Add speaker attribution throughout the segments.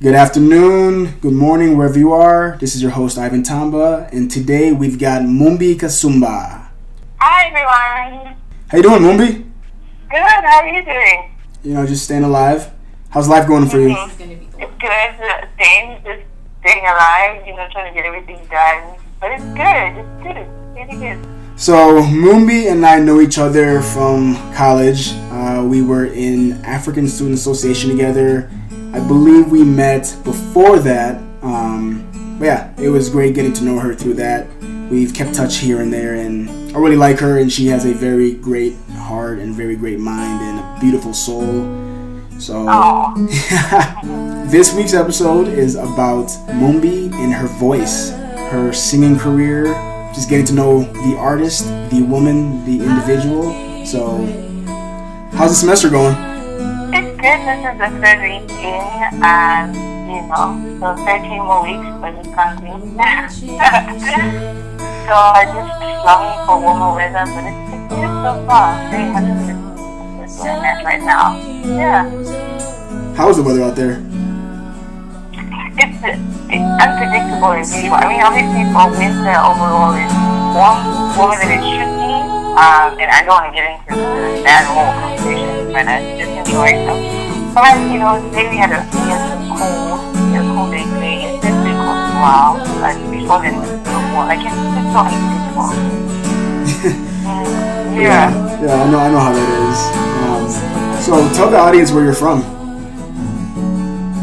Speaker 1: Good afternoon, good morning, wherever you are. This is your host, Ivan Tamba, and today we've got Mumbi Kasumba.
Speaker 2: Hi, everyone.
Speaker 1: How you doing, Mumbi?
Speaker 2: Good. How are you doing?
Speaker 1: Just staying alive. How's life going for you?
Speaker 2: It's good. Same. Just staying alive, trying to get everything done. But it's good. It's good. It's really good.
Speaker 1: So, Mumbi and I know each other from college. We were in African Student Association together. I believe we met before that. But yeah, it was great getting to know her through that. We've kept touch here and there, and I really like her, and she has a very great heart and very great mind and a beautiful soul. So, this week's episode is about Mumbi and her voice, her singing career, just getting to know the artist, the woman, the individual. So, how's the semester going?
Speaker 2: It's good. This is the third week in, and, so 13 more weeks, but it's counting. So I just longing for warmer weather, but it's good so far. Very happy with where I'm at right now. Yeah.
Speaker 1: How's the weather out there?
Speaker 2: It's unpredictable as usual. I mean, obviously for winter overall it's warmer than it should be. And I don't want to get into that whole conversation, but I just enjoy it. But, today we had a cold day today. It's been pretty cold for a while. Like, before then, it was warm. Like, it's so unpredictable. Yeah.
Speaker 1: Yeah, I know how that is. So tell the audience where you're from.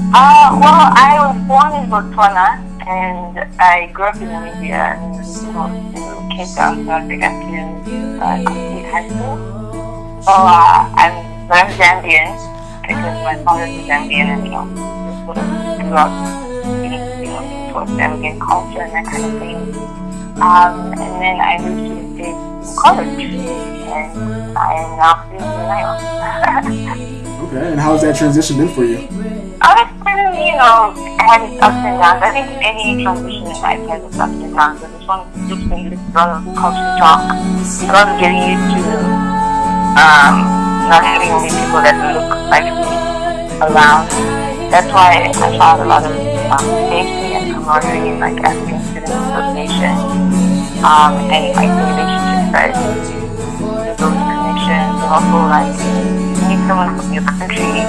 Speaker 2: Well, I was born in Botswana, and I grew up in Namibia and moved to Cape Town, South Africa to complete high school. So I'm Zambian because my father's Zambian, and just sort of grew up being towards Zambian culture and that kind of thing. And then I moved to the States in college, and I am now student in Iowa.
Speaker 1: Okay, and how's that transition been for you?
Speaker 2: It's been, had its ups and downs. I think any transition in life has its ups and downs, but this one just been a lot of culture shock, a lot of getting used to not having only people that look like me around. That's why I found a lot of safety and camaraderie in like African Student Association, and like the relationships that those connections, and also like meet someone from your country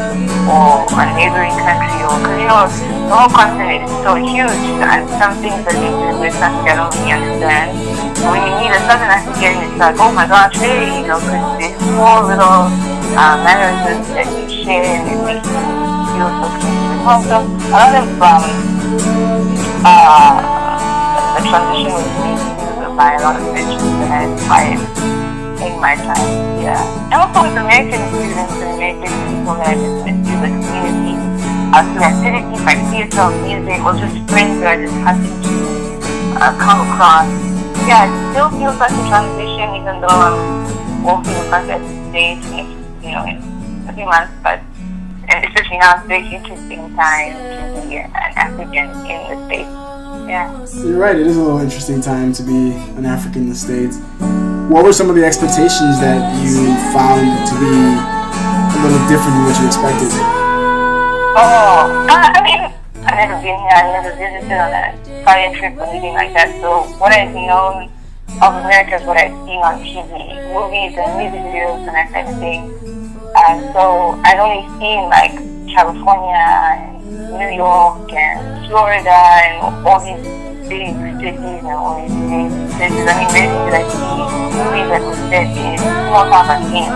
Speaker 2: or a neighboring country, or because the whole continent is so huge, and some things that you do with Africa I don't really understand. So when you meet a Southern African, it's like, oh my gosh, hey, because these small little mannerisms that you share, and it makes you feel so connected with home. So a lot of the transition was made by a lot of friendships that I inspired in my time, yeah. And also with American students and American people that I just met through the community, through activities like theater, music, or just friends that I just happened to come across. Yeah, it still feels like a transition, even though I'm walking across at this stage in a few months, but and especially now it's a very interesting time to be an African in the States. Yeah.
Speaker 1: You're right, it is a little interesting time to be an African in the States. What were some of the expectations that you found to be a little different than what you expected?
Speaker 2: I mean, I've never been here, I've never visited on a study trip or anything like that, so what I've known of America is what I've seen on TV, movies and music videos and that kind of thing. So I've only seen like California and New York and Florida and all these big cities and all these big places. I mean, maybe that I see movies that were set in small town like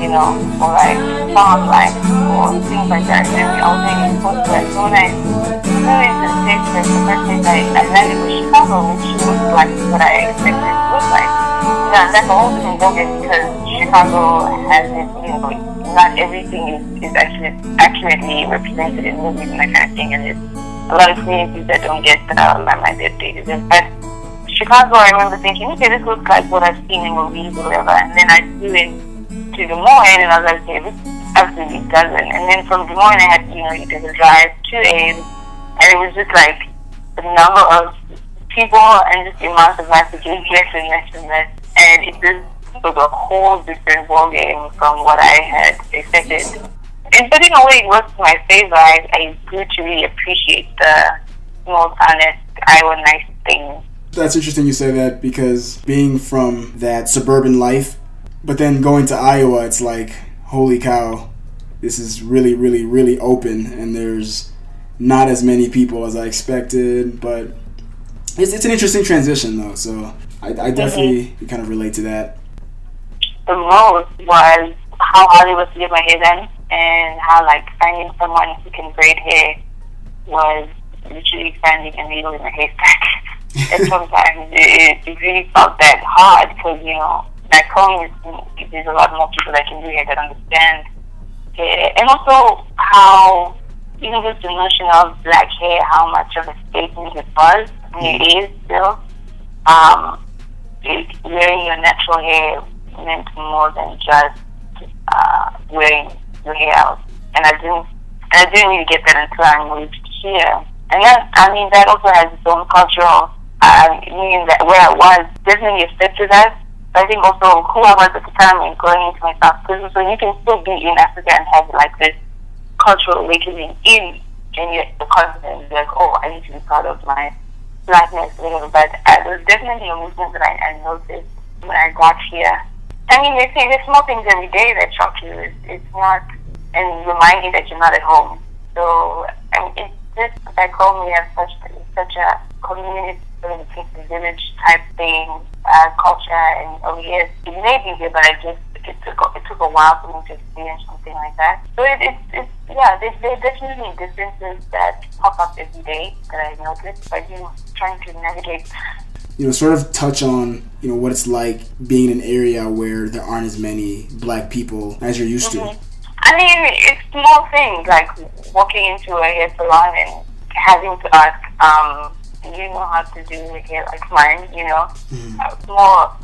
Speaker 2: or like farm life or things like that. And I was thinking it's supposed to like, so when I flew into the States for the first place, I landed with Chicago, which looked like what I expected it to look like. Yeah, that's a whole different ballgame because Chicago has this, not everything is actually accurately represented in movies and that kind of thing, and there's a lot of communities that don't get my updated. But Chicago, I remember thinking, okay, this looks like what I've seen in movies or whatever, and then I flew into Des Moines, and I was like, okay, this absolutely doesn't. And then from Des Moines, I had, you did a drive to Ames, and it was just like the number of people and just the amount of life that you get and that, and it just was a whole different ballgame from what I had expected. but in a way, it works to my favor. I grew to really appreciate the small, honest, Iowa nice things.
Speaker 1: That's interesting you say that, because being from that suburban life, but then going to Iowa, it's like, holy cow, this is really, really, really open, and there's not as many people as I expected, but it's an interesting transition, though, so I definitely kind of relate to that.
Speaker 2: The most was how hard it was to get my hair done, and how, like, finding someone who can braid hair was literally finding a needle in a haystack. And sometimes it really felt that hard, because, you know, back home there's a lot more people that can do hair, that understand hair. And also how, you know, just the notion of black hair, how much of a statement it was, and it is still. Wearing your natural hair meant more than just wearing your hair out. And I didn't really get that until I moved here. And that also has its own cultural meaning, that where I was definitely affected that. But I think also who I was at the time and going into my South Africa, so you can still be in Africa and have like this cultural awakening in the continent. Like, oh, I need to be part of my blackness, whatever. But there was definitely a movement that I noticed when I got here. I mean, there's small things every day that shock you. It's not, and remind you that you're not at home. So, I mean, it's just back home we have such a community, sort of a village type thing, culture, and oh yes, it may be here, but it took a while for me to experience something like that. So there's definitely differences that pop up every day that I notice, but trying to navigate.
Speaker 1: Sort of touch on, what it's like being in an area where there aren't as many black people as you're used to.
Speaker 2: I mean, it's small things, like walking into a hair salon and having to ask, do you know how to do a hair like mine, Small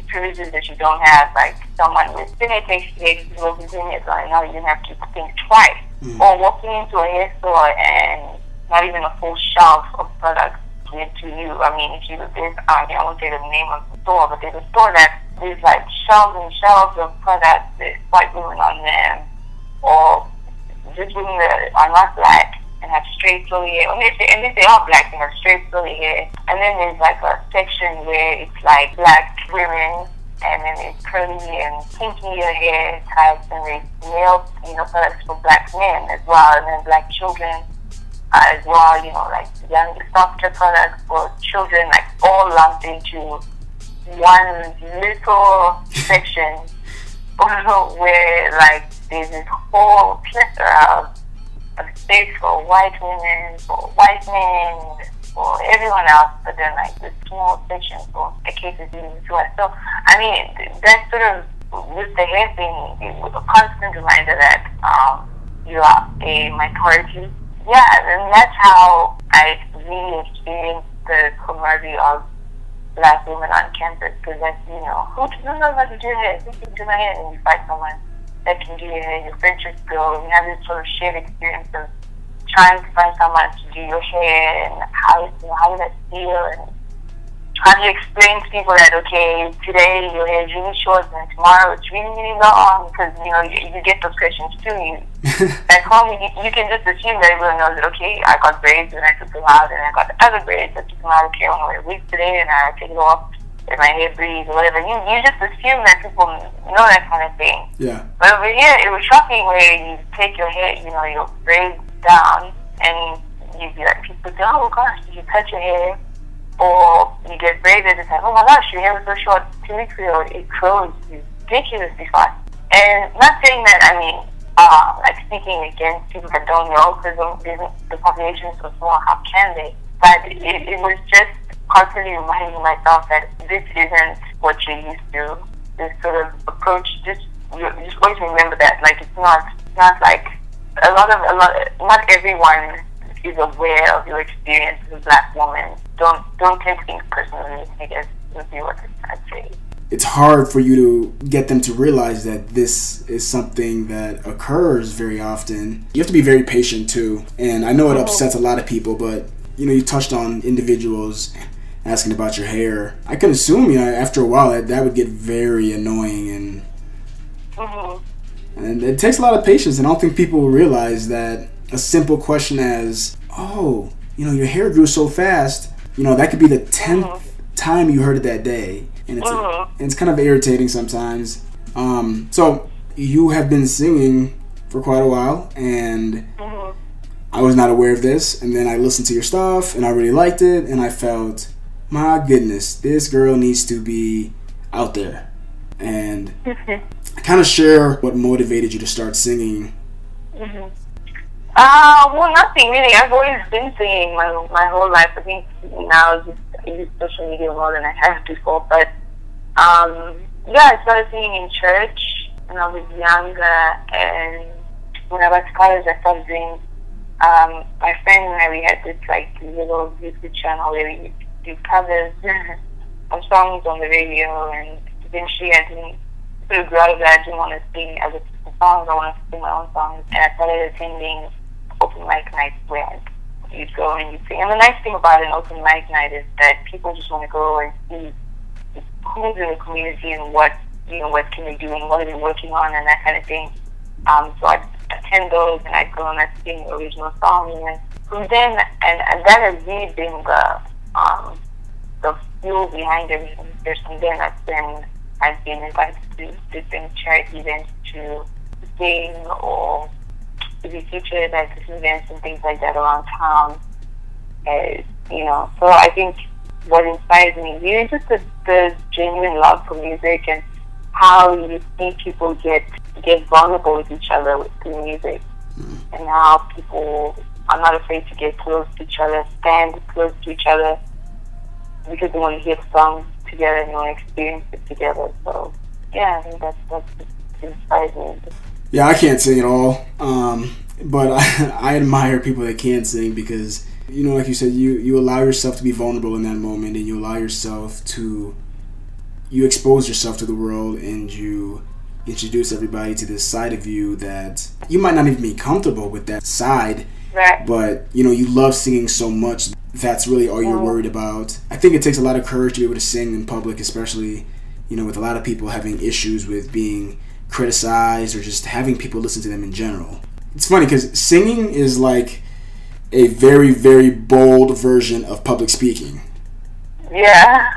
Speaker 2: privileges that you don't have, like someone with pigmentation who will be doing it, so I know you have to think twice. Or walking into a hair store and not even a full shelf of products given to you. I mean, if there's, I won't say the name of the store, but there's a store that there's like shelves and shelves of products with white women on them, or just women that are not black and have straight curly hair. And if they are black, they have straight curly hair. And then there's like a section where it's like black women, and then there's curly and kinkier hair types, and there's male, products for black men as well, and then black children as well, like young softer products for children, like all lumped into one little section where like there's this whole plethora of space for white women, for white men, for everyone else, but then like this small section for the cases even to us. So I mean, that's sort of with the hair thing, a constant reminder that you are a minority. Yeah, and that's how I really experienced the camaraderie of black women on campus, because that's, who knows how to do hair? Who can do my hair? And you find someone that can do your hair, your friendships grow, and you have this sort of shared experience of trying to find someone to do your hair, and how does that feel, and how do you explain to people that, okay, today your hair is really short and tomorrow it's really, really long? Because, you get those questions too. At home, you can just assume that everyone knows that, okay, I got braids and I took them out, and I got the other braids that took them out, okay, I'm going to wear wigs today and I take it off if my hair breathes or whatever. You just assume that people know that kind of thing.
Speaker 1: Yeah.
Speaker 2: But over here, it was shocking where you take your hair, your braids down, and you'd be like, people say, oh gosh, did you cut your hair? Or you get braided and say, oh my gosh, your hair was so short 2 weeks ago, it grows ridiculously fast. And not saying that, like speaking against people that don't know, because the population is so small, how can they? But it was just constantly reminding myself that this isn't what you're used to. This sort of approach, just always remember that. Like, it's not like not everyone is aware of your experience as a black woman. Don't take things personally, I guess would be what I'd say.
Speaker 1: It's hard for you to get them to realize that this is something that occurs very often. You have to be very patient too. And I know it upsets a lot of people, but you touched on individuals asking about your hair. I can assume, after a while that would get very annoying, and And it takes a lot of patience, and I don't think people realize that a simple question as, oh, your hair grew so fast, that could be the 10th time you heard it that day. And it's kind of irritating sometimes. So you have been singing for quite a while, and I was not aware of this, and then I listened to your stuff, and I really liked it, and I felt, my goodness, this girl needs to be out there. And I kind of share what motivated you to start singing.
Speaker 2: Well, nothing really. I've always been singing my whole life. I think now I use social media more than I have before. But I started singing in church when I was younger, and when I was in college, I started doing. My friend and I, we had this little YouTube channel where we do covers of songs on the radio, and eventually I didn't sort of grow out of that. I didn't want to sing other people's songs. I wanted to sing my own songs, and I started attending open mic nights where you'd go and you'd sing. And the nice thing about an open mic night is that people just want to go and see who's in the community and what can they do and what are they working on and that kind of thing. So I'd attend those, and I'd go and I'd sing original songs, and from then, and that has really been the fuel behind everything. From then, I've been invited to different charity events to sing or to be featured at different events and things like that around town. So I think what inspires me really is just the genuine love for music and how you see people get vulnerable with each other through music, and how people are not afraid to get close to each other, stand close to each other, because they want to hear the songs together and they want to experience it together. So I think that's what inspires me.
Speaker 1: Yeah, I can't sing at all, but I admire people that can sing, because like you said, you allow yourself to be vulnerable in that moment, and you allow yourself to expose yourself to the world, and you introduce everybody to this side of you that you might not even be comfortable with that side,
Speaker 2: right.
Speaker 1: But you love singing so much, that's really all you're worried about. I think it takes a lot of courage to be able to sing in public, especially with a lot of people having issues with being criticized or just having people listen to them in general. It's funny because singing is like a very, very bold version of public speaking.
Speaker 2: Yeah,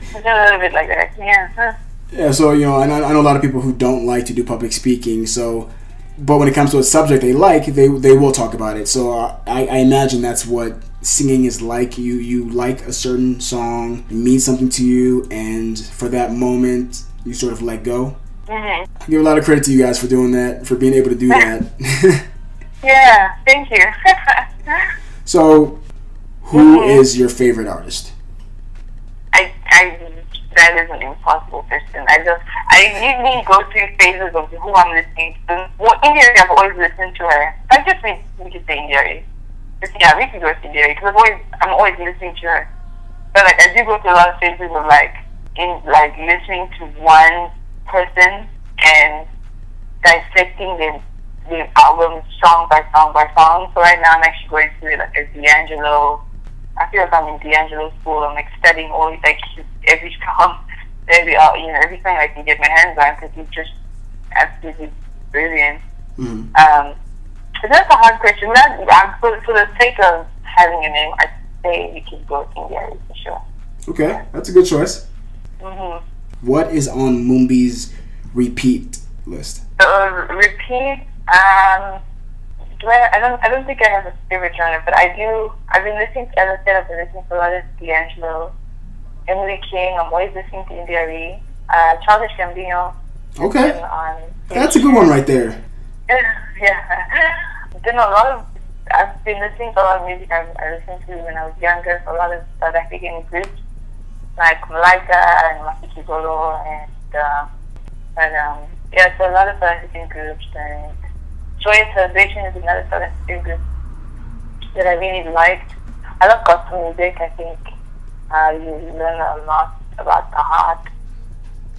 Speaker 2: it's a little bit like that. Yeah.
Speaker 1: Yeah, so and I know a lot of people who don't like to do public speaking. So, but when it comes to a subject they like, they will talk about it. So I imagine that's what singing is like. You like a certain song, it means something to you, and for that moment, you sort of let go. I give a lot of credit to you guys for doing that, for being able to do that.
Speaker 2: Yeah, thank you.
Speaker 1: So, who is your favorite artist?
Speaker 2: That is an impossible question. I usually go through phases of who I'm listening to. Well, India, I've always listened to her. I just mean we could say India. Yeah, we could go to India because I'm always listening to her. But I do go through a lot of phases of listening to one person and dissecting the album song by song by song. So right now I'm actually going through a D'Angelo. I feel like I'm in D'Angelo school. I'm studying all every song, every song I can get my hands on, because he's just absolutely brilliant. So that's a hard question. For the sake of having a name, I'd say we could go with India for sure. Okay,
Speaker 1: that's a good choice. What is on Mumbi's repeat list?
Speaker 2: Repeat. I don't think I have a favorite genre, but I've been listening to, as I said, I've been listening to a lot of D'Angelo, Emily King. I'm always listening to India Ree, Childish Gambino.
Speaker 1: Okay, that's a good one right there.
Speaker 2: Yeah, I've been listening to a lot of music I listened to when I was younger. A lot of South African groups like Malaika and Mafiki Golo, and so a lot of South African groups, and Joyous Celebration is another South African group that I really liked. I love gospel music. I think you learn a lot about the heart.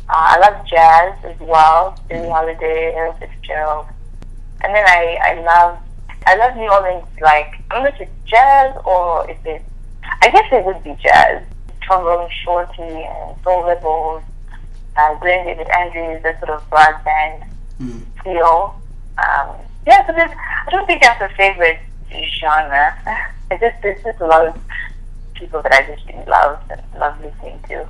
Speaker 2: I love jazz as well, Billie Holiday, Ella Fitzgerald. And then I love New Orleans, I don't know if it's jazz or if it's, I guess it would be jazz. Tom Rolling Shorty and Soul Rebels, Glenn David Andrews, that sort of broad band feel. Yeah, so I don't think that's a favorite genre. There's just a lot of people that I just really love and love listening to.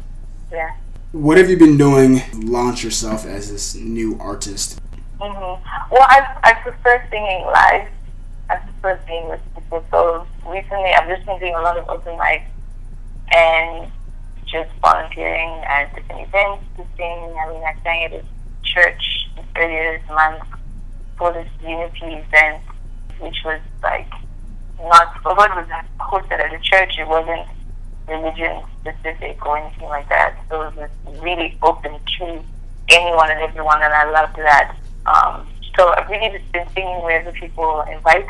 Speaker 2: Yeah.
Speaker 1: What have you been doing to launch yourself as this new artist?
Speaker 2: Well, I prefer singing live. I prefer being with people. So recently, I've just been doing a lot of open mics and just volunteering at different events to sing. I mean, I sang at a church earlier this month for this unity event, which was like not, although it was hosted at a church, it wasn't religion specific or anything like that. So it was really open to anyone and everyone, and I loved that. So I've really just been singing wherever people invite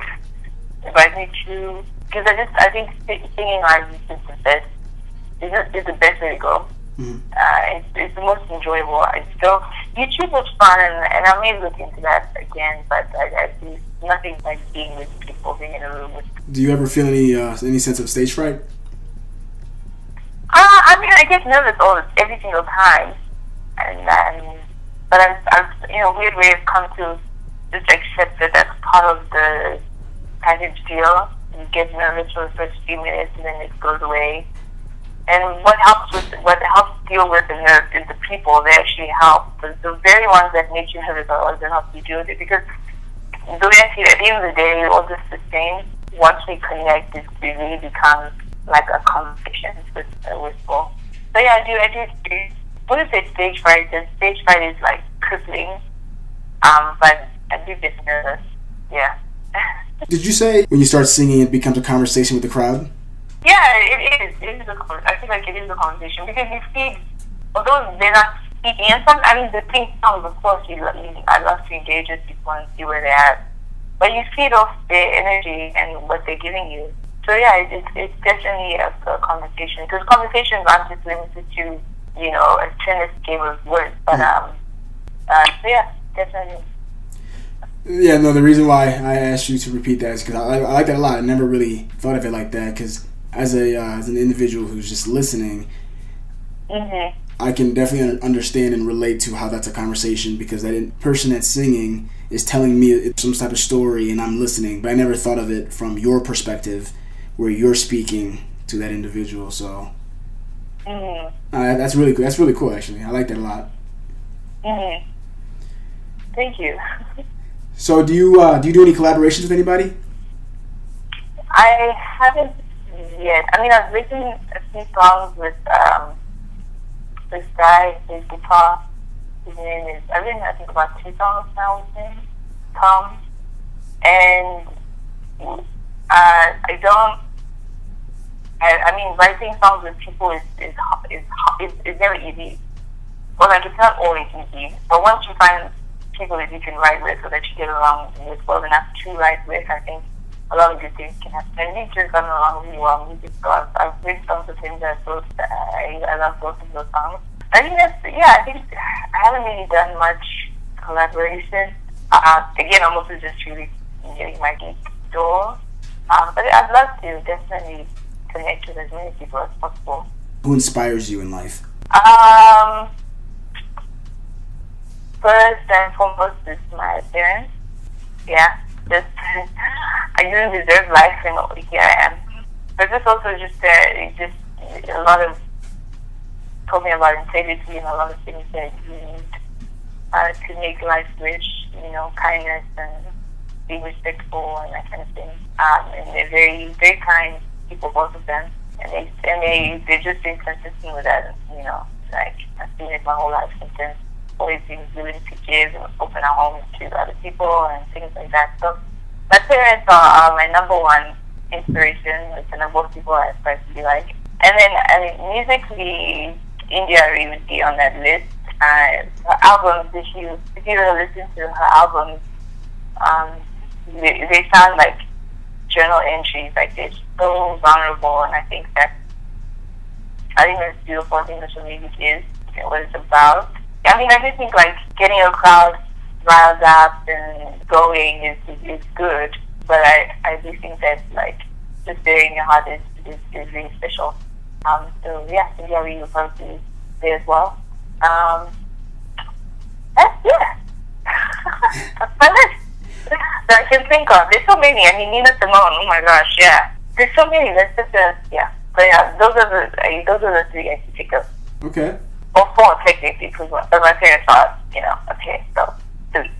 Speaker 2: me to, because I think singing live is just the best. It's the best way to go. It's the most enjoyable. YouTube was fun, and I may look into that again, but I see nothing like being with people, being in a room with.
Speaker 1: Do you ever feel any sense of stage fright?
Speaker 2: I mean, I get nervous every single time, but I've in a weird way I've come to just accept that that's part of the package deal. You get nervous for the first few minutes, and then it goes away. And what helps deal with the nerves is the people. They actually help. The very ones that make you nervous are the ones that help you deal with it. Because the way I see it, at the end of the day, we're all just the same. Once we connect, it really becomes like a conversation with people. So yeah, I do. What is it? Stage fright? The stage fright is like crippling. But I do get nervous. Yeah.
Speaker 1: Did you say when you start singing, it becomes a conversation with the crowd?
Speaker 2: Yeah, it is. I feel like it is a conversation because you feed, although they're not speaking, and the pink songs, of course, I love to engage with people and see where they're at. But you feed off their energy and what they're giving you. So yeah, it's definitely a conversation. Because conversations aren't just limited to, a tennis game of words. But so yeah, definitely.
Speaker 1: Yeah, no, the reason why I asked you to repeat that is because I like that a lot. I never really thought of it like that because as an individual who's just listening, I can definitely understand and relate to how that's a conversation because that person that's singing is telling me some type of story and I'm listening, but I never thought of it from your perspective where you're speaking to that individual. So that's really cool. That's really cool, actually. I like that a lot.
Speaker 2: Thank you.
Speaker 1: So do you do any collaborations with anybody?
Speaker 2: I haven't yet. I mean, I've written a few songs with this guy, his guitar. His name is, I've written I think about 2 songs now with him, Tom. And writing songs with people is never easy. Well, like it's not always easy, but once you find people that you can write with or that you get along with well enough to write with, I think a lot of good things can happen. And we've just gotten along really well. So I've written songs with him that I love both of those songs. I think I haven't really done much collaboration. Again, I'm also just really getting my feet door. But I'd love to definitely connect with as many people as possible.
Speaker 1: Who inspires you in life?
Speaker 2: First and foremost is my parents. Yeah, just I didn't deserve life, and here I am. But this also just a lot of told me about integrity and a lot of things that you need to make life rich. Kindness and being respectful and that kind of thing. And they're very, very kind people, both of them. And they just been consistent with that. Like I've seen it my whole life since then. Always being willing to give and open our homes to other people and things like that. So my parents are my number one inspiration. It's the number one people I aspire to be like. And then musically, India really would be on that list. Her albums, if you listen to her albums, they sound like journal entries. Like they're so vulnerable, and I think that's beautiful. I think that's what music is, what it's about. I mean, I do think like getting a crowd riled up and going is good, but I do think that like just bearing your heart is really special. So yeah, maybe I really love to there as well. Yeah. that I can think of. There's so many. I mean, Nina Simone. Oh my gosh, yeah. There's so many. There's just yeah. But yeah, those are the three I can think of.
Speaker 1: Okay.
Speaker 2: Or four technically, because my parents are, okay, so three.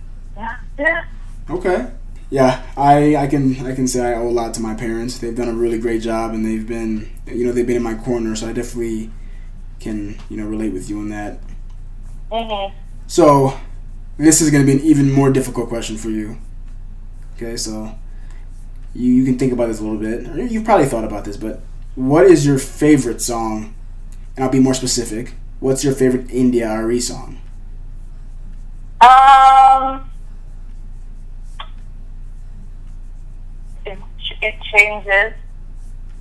Speaker 2: Yeah.
Speaker 1: Okay. Yeah, I can say I owe a lot to my parents. They've done a really great job, and they've been in my corner. So I definitely can relate with you on that.
Speaker 2: Mhm.
Speaker 1: So this is going to be an even more difficult question for you. Okay, so you can think about this a little bit. Or you've probably thought about this, but what is your favorite song? And I'll be more specific. What's your favorite India RE song?
Speaker 2: It changes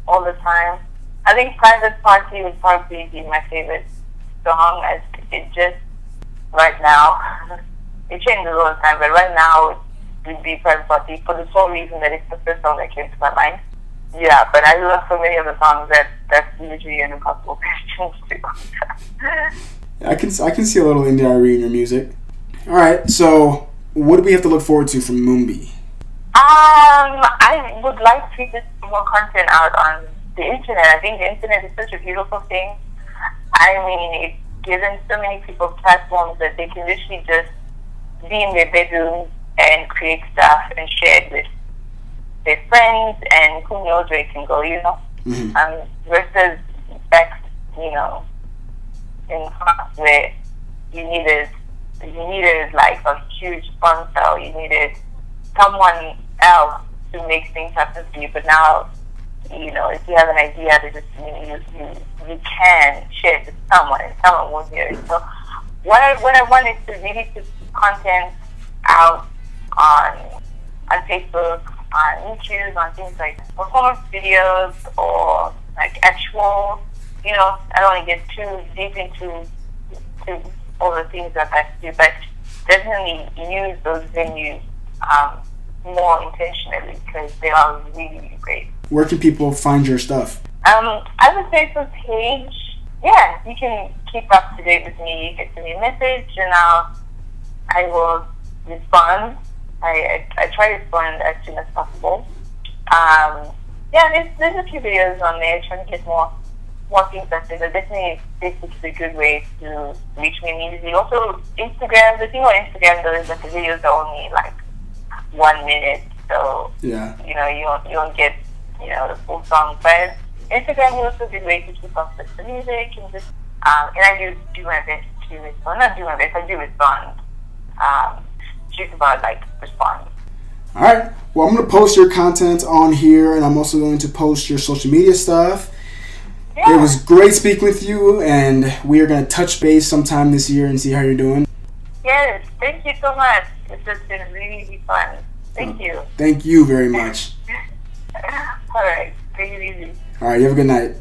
Speaker 2: all the time. I think Private Party would probably be my favorite song. As it just right now, it changes all the time. But right now, it would be Private Party for the sole reason that it's the first song that came to my mind. Yeah, but I love so many of the songs that's usually an impossible question too.
Speaker 1: I can see a little India RE in your music. All right, so what do we have to look forward to from Mumbi?
Speaker 2: I would like to get more content out on the internet. I think the internet is such a beautiful thing. I mean, it's given so many people platforms that they can literally just be in their bedrooms and create stuff and share it with their friends, and who knows where it can go,
Speaker 1: Mm-hmm.
Speaker 2: Versus back, in class where you needed like a huge sponsor, you needed someone else to make things happen for you. But now, if you have an idea, you can share it with someone, and someone will hear it. So what I want is to really put content out on Facebook, on YouTube, on things like performance videos, or like actual, I don't want to get too deep into all the things that I do, but definitely use those venues more intentionally, because they are really, really great.
Speaker 1: Where can people find your stuff?
Speaker 2: I have a Facebook page. Yeah, you can keep up to date with me. You can send me a message, and I will respond. I try to respond as soon as possible. There's a few videos on there trying to get more things out there. But definitely, Facebook is a good way to reach me immediately. Also, Instagram. The thing on Instagram though is that the videos are only like 1 minute, so
Speaker 1: yeah,
Speaker 2: you don't get the full song. But Instagram is also a good way to keep up with the music, and just and I do my best to respond. Not do my best, I do respond. Just about respond.
Speaker 1: All right. Well, I'm going to post your content on here, and I'm also going to post your social media stuff. Yeah. It was great speaking with you, and we are going to touch base sometime this year and see how you're doing.
Speaker 2: Yes, thank you so much. It's just been really, really fun. Thank you.
Speaker 1: Thank you very much.
Speaker 2: All right. Take it easy.
Speaker 1: All right. You have a good night.